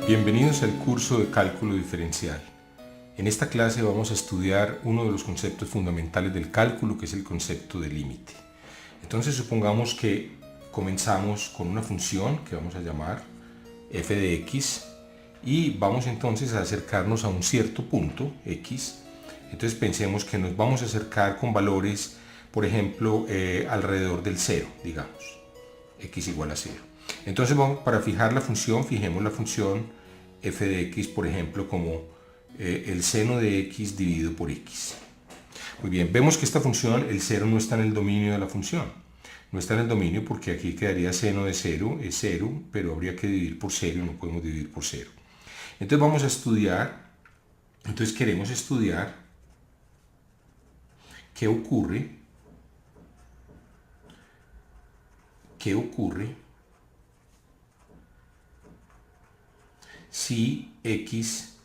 Bienvenidos al curso de cálculo diferencial. En esta clase vamos a estudiar uno de los conceptos fundamentales del cálculo, que es el concepto de límite. Entonces supongamos que comenzamos con una función que vamos a llamar f de x y vamos entonces a acercarnos a un cierto punto x. Entonces pensemos que nos vamos a acercar con valores, por ejemplo, alrededor del 0, digamos, x igual a 0. Entonces para fijar la función, fijemos la función f de x, por ejemplo, como el seno de x dividido por x. Muy bien, vemos que esta función, el 0 no está en el dominio de la función. No está en el dominio porque aquí quedaría seno de 0, es 0, pero habría que dividir por 0 y no podemos dividir por 0. Entonces vamos a estudiar, queremos estudiar qué ocurre si x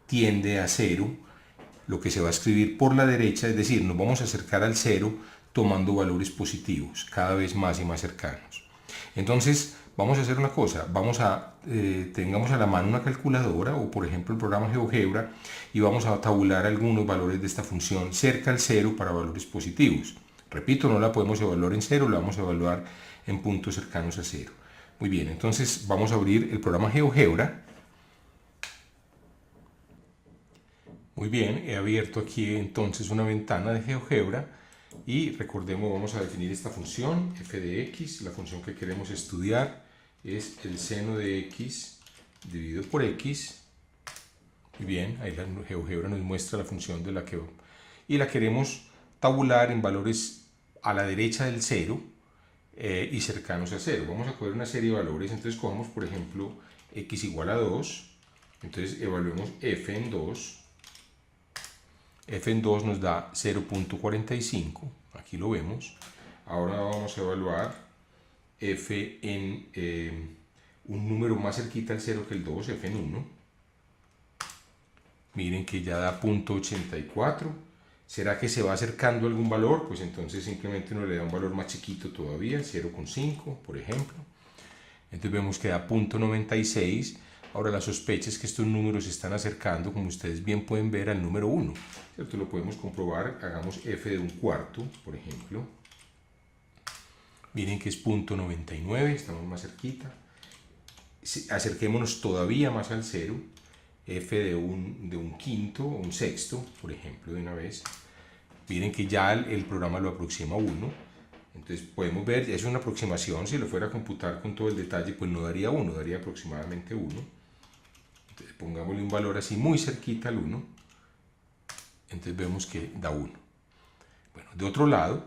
tiende a 0, lo que se va a escribir por la derecha, es decir, nos vamos a acercar al 0 tomando valores positivos, cada vez más y más cercanos. Entonces, vamos a hacer una cosa, tengamos a la mano una calculadora o por ejemplo el programa GeoGebra y vamos a tabular algunos valores de esta función cerca al 0 para valores positivos. Repito, no la podemos evaluar en 0, la vamos a evaluar en puntos cercanos a 0. Muy bien, entonces vamos a abrir el programa GeoGebra. Muy bien, he abierto aquí entonces una ventana de GeoGebra y recordemos, vamos a definir esta función f de x. La función que queremos estudiar es el seno de x dividido por x. Muy bien, ahí la GeoGebra nos muestra la función de la que y la queremos tabular en valores a la derecha del 0 y cercanos a 0. Vamos a coger una serie de valores, entonces cogemos por ejemplo x igual a 2, entonces evaluemos f en 2. f en 2 nos da 0.45, aquí lo vemos. Ahora vamos a evaluar f en un número más cerquita al 0 que el 2, f en 1. Miren que ya da 0.84. ¿Será que se va acercando a algún valor? Pues entonces simplemente uno le da un valor más chiquito todavía, 0.5, por ejemplo. Entonces vemos que da 0.96. Ahora la sospecha es que estos números se están acercando, como ustedes bien pueden ver, al número 1. ¿Cierto? Lo podemos comprobar, hagamos f de un cuarto, por ejemplo. Miren que es 0.99, estamos más cerquita. Acerquémonos todavía más al 0, f de un quinto o un sexto, por ejemplo, de una vez. Miren que ya el programa lo aproxima a 1. Entonces podemos ver, es una aproximación, si lo fuera a computar con todo el detalle, pues no daría 1, daría aproximadamente 1. Entonces pongámosle un valor así muy cerquita al 1. Entonces vemos que da 1. Bueno, de otro lado,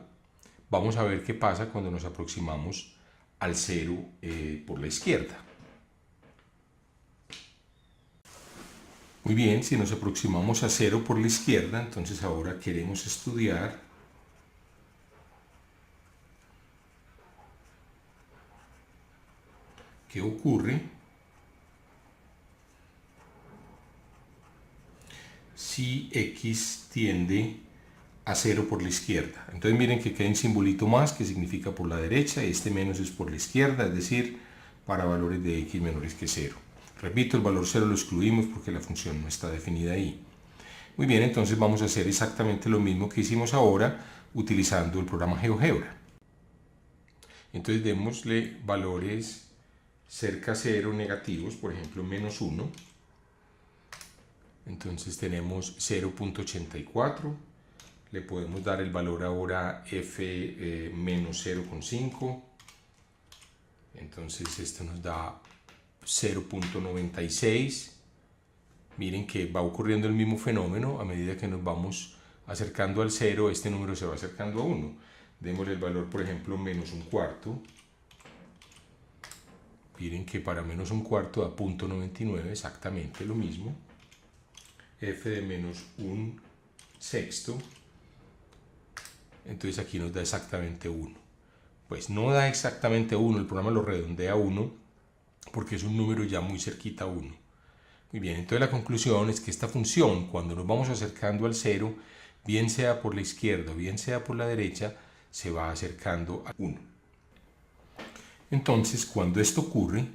vamos a ver qué pasa cuando nos aproximamos al 0 por la izquierda. Muy bien, si nos aproximamos a 0 por la izquierda, entonces ahora queremos estudiar qué ocurre si x tiende a 0 por la izquierda. Entonces miren que queda un simbolito más que significa por la derecha, y este menos es por la izquierda, es decir, para valores de x menores que 0. Repito, el valor 0 lo excluimos porque la función no está definida ahí. Muy bien, entonces vamos a hacer exactamente lo mismo que hicimos ahora utilizando el programa GeoGebra. Entonces démosle valores cerca a 0 negativos, por ejemplo menos 1. Entonces tenemos 0.84. Le podemos dar el valor ahora f menos 0.5. Entonces esto nos da 0.96. Miren que va ocurriendo el mismo fenómeno a medida que nos vamos acercando al 0, este número se va acercando a 1. Démosle el valor, por ejemplo, menos un cuarto. Miren que para menos un cuarto da 0.99, exactamente lo mismo. F de menos un sexto. Entonces aquí nos da exactamente 1. Pues no da exactamente 1, el programa lo redondea a 1 porque es un número ya muy cerquita a 1. Muy bien, entonces la conclusión es que esta función, cuando nos vamos acercando al 0, bien sea por la izquierda o bien sea por la derecha, se va acercando a 1. Entonces, cuando esto ocurre,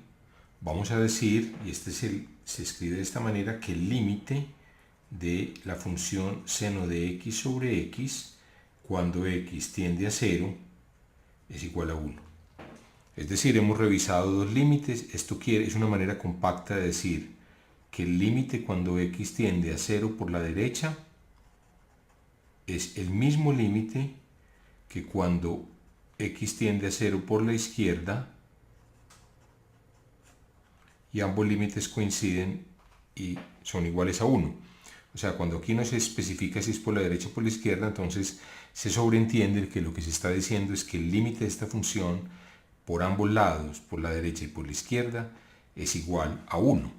vamos a decir, y este es se escribe de esta manera, que el límite de la función seno de x sobre x cuando x tiende a 0 es igual a 1. Es decir, hemos revisado dos límites. Esto es una manera compacta de decir que el límite cuando x tiende a 0 por la derecha es el mismo límite que cuando x tiende a 0 por la izquierda, y ambos límites coinciden y son iguales a 1. O sea, cuando aquí no se especifica si es por la derecha o por la izquierda, entonces se sobreentiende que lo que se está diciendo es que el límite de esta función por ambos lados, por la derecha y por la izquierda, es igual a 1.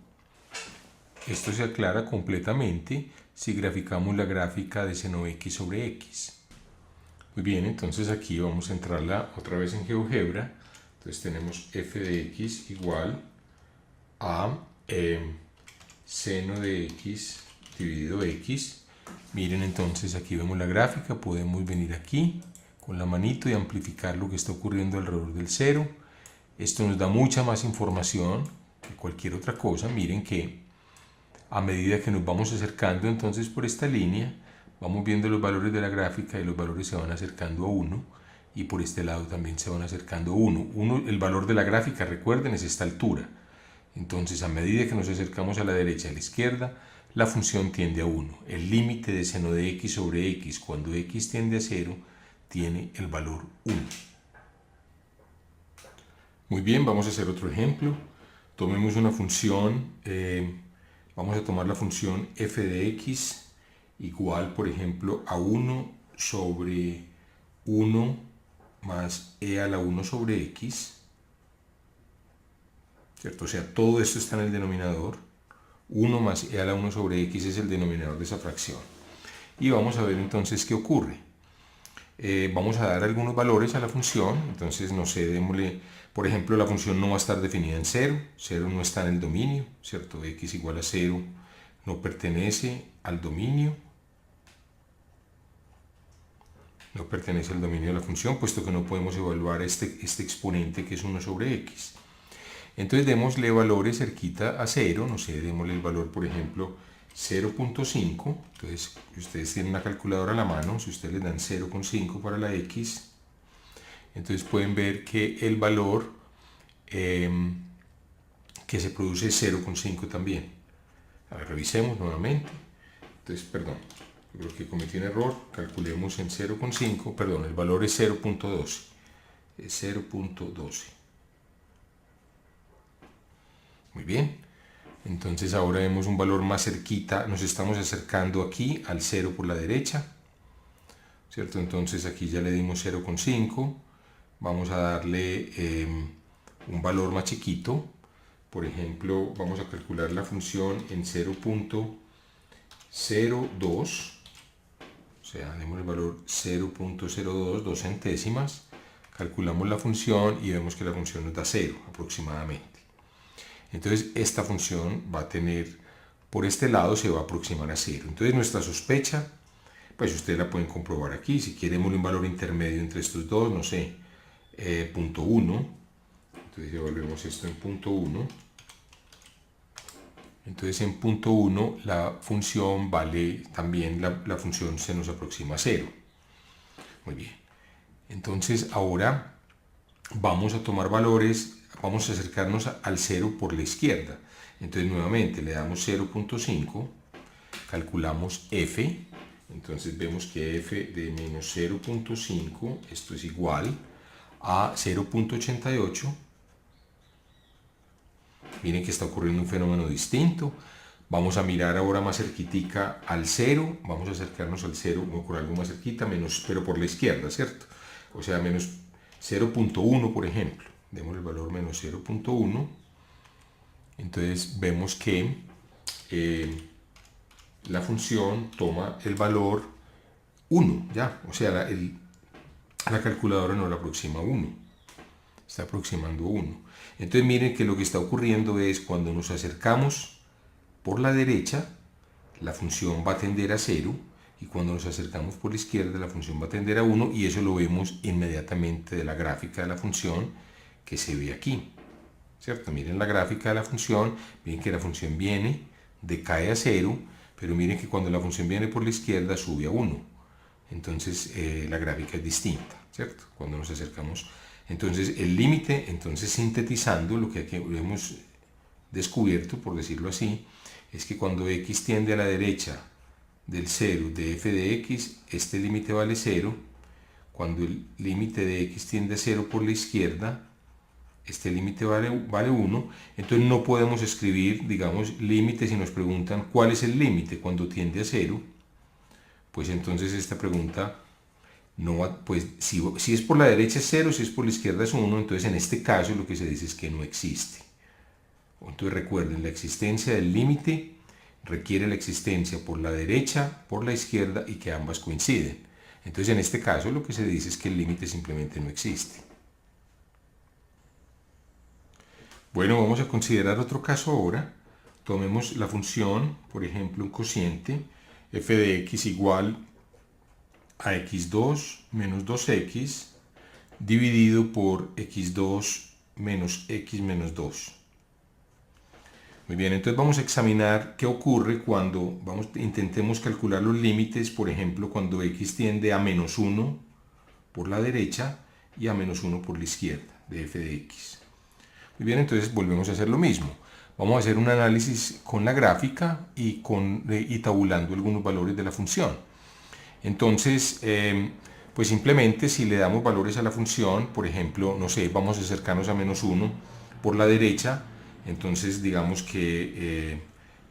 Esto se aclara completamente si graficamos la gráfica de seno x sobre x. Muy bien, entonces aquí vamos a entrarla otra vez en GeoGebra. Entonces tenemos f de x igual a seno de x dividido x. Miren, entonces aquí vemos la gráfica. Podemos venir aquí con la manito y amplificar lo que está ocurriendo alrededor del 0. Esto nos da mucha más información que cualquier otra cosa. Miren que a medida que nos vamos acercando entonces por esta línea, vamos viendo los valores de la gráfica y los valores se van acercando a 1, y por este lado también se van acercando a 1. El valor de la gráfica, recuerden, es esta altura. Entonces, a medida que nos acercamos a la derecha y a la izquierda, la función tiende a 1. El límite de seno de x sobre x cuando x tiende a 0 tiene el valor 1. Muy bien, vamos a hacer otro ejemplo. Tomemos una función, vamos a tomar la función f de x igual, por ejemplo, a 1 sobre 1 más e a la 1 sobre x. ¿Cierto? O sea, todo esto está en el denominador. 1 más e a la 1 sobre x es el denominador de esa fracción. Y vamos a ver entonces qué ocurre. Vamos a dar algunos valores a la función. Entonces, no sé, démosle, por ejemplo, la función no va a estar definida en 0. 0 no está en el dominio, ¿cierto? X igual a 0 no pertenece al dominio. No pertenece al dominio de la función, puesto que no podemos evaluar este exponente que es 1 sobre x. Entonces démosle valores cerquita a 0, no sé, démosle el valor, por ejemplo, 0.5. Entonces, si ustedes tienen una calculadora a la mano, si ustedes les dan 0.5 para la x, entonces pueden ver que el valor que se produce es 0.5 también. A ver, revisemos nuevamente. Entonces, perdón, creo que cometí un error. Calculemos en 0.5, perdón, el valor es 0.12. Es 0.12. Muy bien, entonces ahora vemos un valor más cerquita, nos estamos acercando aquí al 0 por la derecha, ¿cierto? Entonces aquí ya le dimos 0.5, vamos a darle un valor más chiquito, por ejemplo, vamos a calcular la función en 0.02, o sea, demos el valor 0.02, 2 centésimas, calculamos la función y vemos que la función nos da 0 aproximadamente. Entonces esta función va a tener, por este lado se va a aproximar a 0. Entonces nuestra sospecha, pues ustedes la pueden comprobar aquí. Si queremos un valor intermedio entre estos dos, no sé, 0.1. Entonces evaluemos esto en 0.1. Entonces en 0.1 la función vale también, la función se nos aproxima a 0. Muy bien. Entonces ahora vamos a tomar valores. Vamos a acercarnos al 0 por la izquierda. Entonces nuevamente le damos 0.5, calculamos f, entonces vemos que f de menos 0.5, esto es igual a 0.88. Miren que está ocurriendo un fenómeno distinto. Vamos a mirar ahora más cerquitica al 0, vamos a acercarnos al 0 por algo más cerquita, pero por la izquierda, ¿cierto? O sea, menos 0.1, por ejemplo. Demos el valor menos 0.1. Entonces vemos que la función toma el valor 1, ya. O sea, la calculadora no la aproxima a 1. Está aproximando 1. Entonces miren que lo que está ocurriendo es cuando nos acercamos por la derecha, la función va a tender a 0. Y cuando nos acercamos por la izquierda, la función va a tender a 1. Y eso lo vemos inmediatamente de la gráfica de la función que se ve aquí. ¿cierto? Miren la gráfica de la función, miren que la función viene, decae a 0, pero miren que cuando la función viene por la izquierda sube a 1. Entonces la gráfica es distinta, ¿cierto? Cuando nos acercamos. Entonces el límite, entonces sintetizando lo que aquí hemos descubierto, por decirlo así, es que cuando x tiende a la derecha del 0 de f de x, este límite vale 0. Cuando el límite de x tiende a 0 por la izquierda, este límite vale 1. Entonces no podemos escribir, digamos, límite si nos preguntan cuál es el límite cuando tiende a 0. Pues entonces esta pregunta no va, pues si es por la derecha es 0, si es por la izquierda es 1, entonces en este caso lo que se dice es que no existe. Entonces recuerden, la existencia del límite requiere la existencia por la derecha, por la izquierda y que ambas coinciden. Entonces en este caso lo que se dice es que el límite simplemente no existe. Bueno, vamos a considerar otro caso ahora. Tomemos la función, por ejemplo, un cociente f de x igual a x2 menos 2x dividido por x2 menos x menos 2. Muy bien, entonces vamos a examinar qué ocurre cuando intentemos calcular los límites, por ejemplo, cuando x tiende a menos 1 por la derecha y a menos 1 por la izquierda de f de x. Muy bien, entonces volvemos a hacer lo mismo. Vamos a hacer un análisis con la gráfica y tabulando algunos valores de la función. Entonces, pues simplemente si le damos valores a la función, por ejemplo, no sé, vamos a acercarnos a menos 1 por la derecha, entonces digamos que,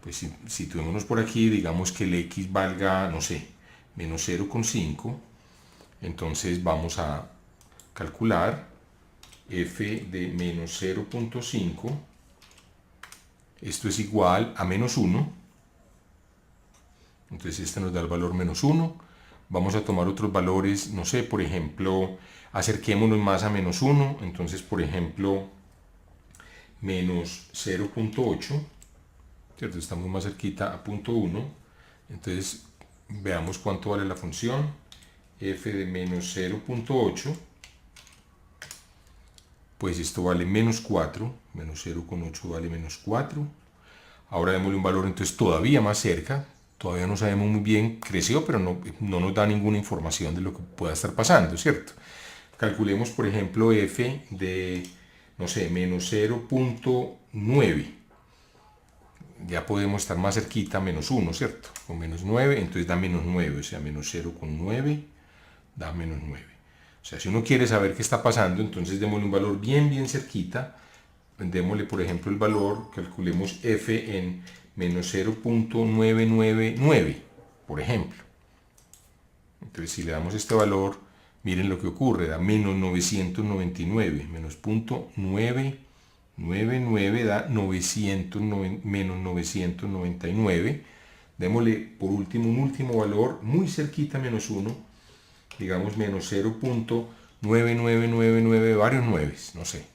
pues situémonos por aquí, digamos que el x valga, no sé, menos 0,5, entonces vamos a calcular f de menos 0,5, esto es igual a menos 1, entonces este nos da el valor menos 1, vamos a tomar otros valores, no sé, por ejemplo, acerquémonos más a menos 1, entonces por ejemplo, menos 0,8, ¿cierto? Estamos más cerquita a 0,1, entonces veamos cuánto vale la función, f de menos 0,8, pues esto vale menos 4, menos 0,8 vale menos 4, ahora démosle un valor entonces todavía más cerca, todavía no sabemos muy bien, creció, pero no nos da ninguna información de lo que pueda estar pasando, ¿cierto? Calculemos, por ejemplo, f de, no sé, menos 0,9. Ya podemos estar más cerquita a menos 1, ¿cierto? Con menos 9, entonces da menos 9, o sea, menos 0,9 da menos 9. O sea, si uno quiere saber qué está pasando, entonces démosle un valor bien cerquita. Démosle, por ejemplo, el valor, calculemos f en menos 0,999, por ejemplo. Entonces, si le damos este valor, miren lo que ocurre, da menos 999, menos 0,999 da menos 999. Démosle, por último, un último valor, muy cerquita, menos 1, digamos menos 0,9999, varios 9, no sé.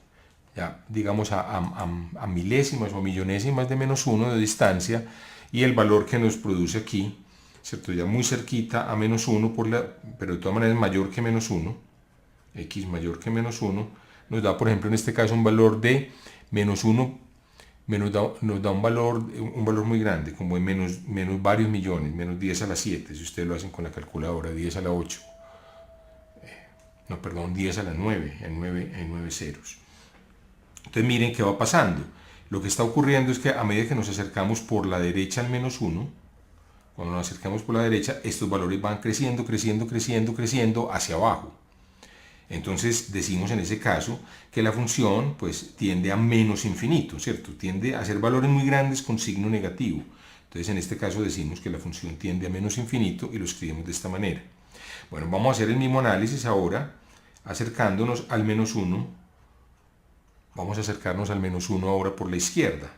Ya digamos a milésimas o millonésimas de menos 1 de distancia, y el valor que nos produce aquí, ¿cierto? Ya muy cerquita a menos 1, pero de todas maneras mayor que menos 1, x mayor que menos 1, nos da, por ejemplo, en este caso un valor de menos 1, nos da un valor muy grande, como en menos varios millones, menos 10 a la 7, si ustedes lo hacen con la calculadora, 10 a la 8, no, perdón, 10 a la 9, en 9 ceros. Entonces miren qué va pasando. Lo que está ocurriendo es que a medida que nos acercamos por la derecha al menos 1, cuando nos acercamos por la derecha, estos valores van creciendo hacia abajo. Entonces decimos en ese caso que la función pues tiende a menos infinito, ¿cierto? Tiende a ser valores muy grandes con signo negativo. Entonces en este caso decimos que la función tiende a menos infinito y lo escribimos de esta manera. Bueno, vamos a hacer el mismo análisis ahora, acercándonos al menos 1. Vamos a acercarnos al menos 1 ahora por la izquierda.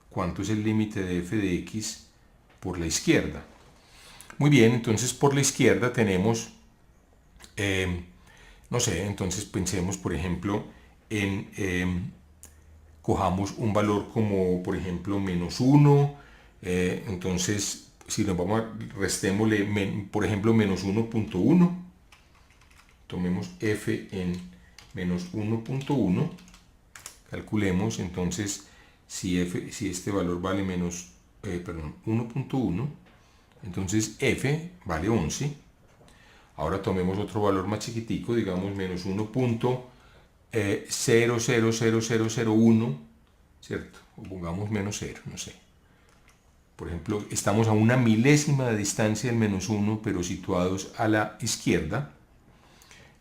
¿Cuánto es el límite de f de x por la izquierda? Muy bien, entonces por la izquierda tenemos, no sé, entonces pensemos por ejemplo en, cojamos un valor como por ejemplo menos 1, entonces si nos vamos a, restémosle por ejemplo menos 1,1, tomemos f en menos 1,1, Calculemos entonces si este valor vale menos 1.1, entonces f vale 11. Ahora tomemos otro valor más chiquitico, digamos menos 1.0000001, ¿cierto? O pongamos menos 0, no sé. Por ejemplo, estamos a una milésima de distancia del menos 1, pero situados a la izquierda.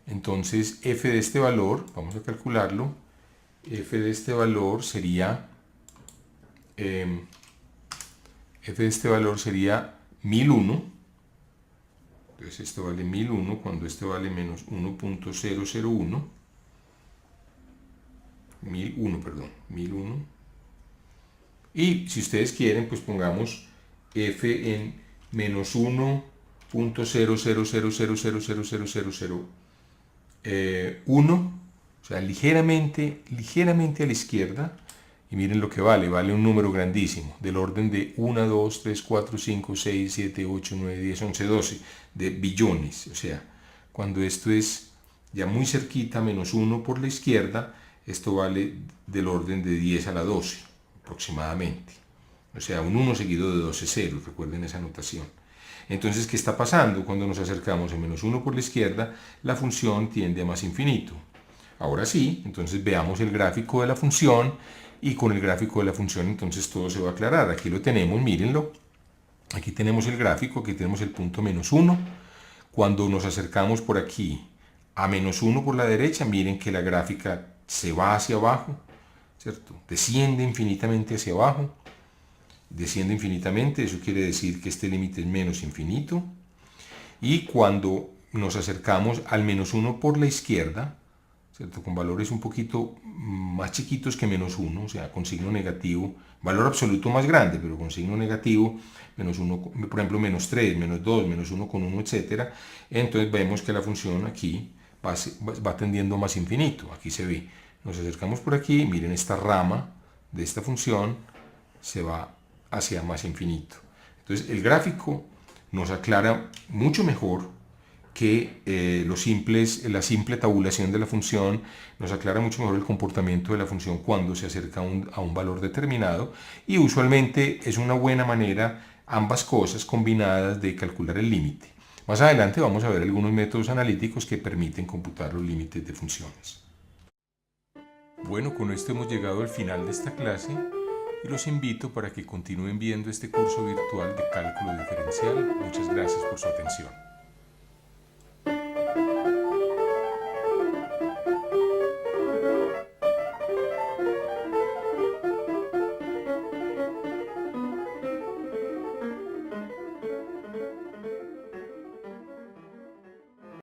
Entonces, f de este valor, vamos a calcularlo, f de este valor sería 1001. Entonces, esto vale 1001 cuando este vale menos 1.001. 1001. Y si ustedes quieren, pues pongamos f en menos 1.00000000001, o sea, ligeramente a la izquierda. Y miren lo que vale un número grandísimo, del orden de 1, 2, 3, 4, 5, 6, 7, 8, 9, 10, 11, 12, de billones. O sea, cuando esto es ya muy cerquita, menos 1 por la izquierda, esto vale del orden de 10 a la 12, aproximadamente. O sea, un 1 seguido de 12 ceros, recuerden esa notación. Entonces, ¿qué está pasando? Cuando nos acercamos a menos 1 por la izquierda, la función tiende a más infinito. Ahora sí, entonces veamos el gráfico de la función, y con el gráfico de la función entonces todo se va a aclarar. Aquí lo tenemos, mírenlo. Aquí tenemos el gráfico, aquí tenemos el punto menos 1. Cuando nos acercamos por aquí a menos 1 por la derecha, miren que la gráfica se va hacia abajo, ¿cierto? Desciende infinitamente hacia abajo. Desciende infinitamente, eso quiere decir que este límite es menos infinito. Y cuando nos acercamos al menos 1 por la izquierda, ¿cierto? Con valores un poquito más chiquitos que menos 1, o sea, con signo negativo, valor absoluto más grande, pero con signo negativo, menos 1, por ejemplo, menos 3, menos 2, menos 1 con 1, etc. Entonces vemos que la función aquí va tendiendo más infinito. Aquí se ve, nos acercamos por aquí, miren esta rama de esta función se va hacia más infinito. Entonces el gráfico nos aclara mucho mejor que la simple tabulación de la función, nos aclara mucho mejor el comportamiento de la función cuando se acerca a un valor determinado, y usualmente es una buena manera ambas cosas combinadas de calcular el límite. Más adelante vamos a ver algunos métodos analíticos que permiten computar los límites de funciones. Bueno, con esto hemos llegado al final de esta clase y los invito para que continúen viendo este curso virtual de cálculo diferencial. Muchas gracias por su atención.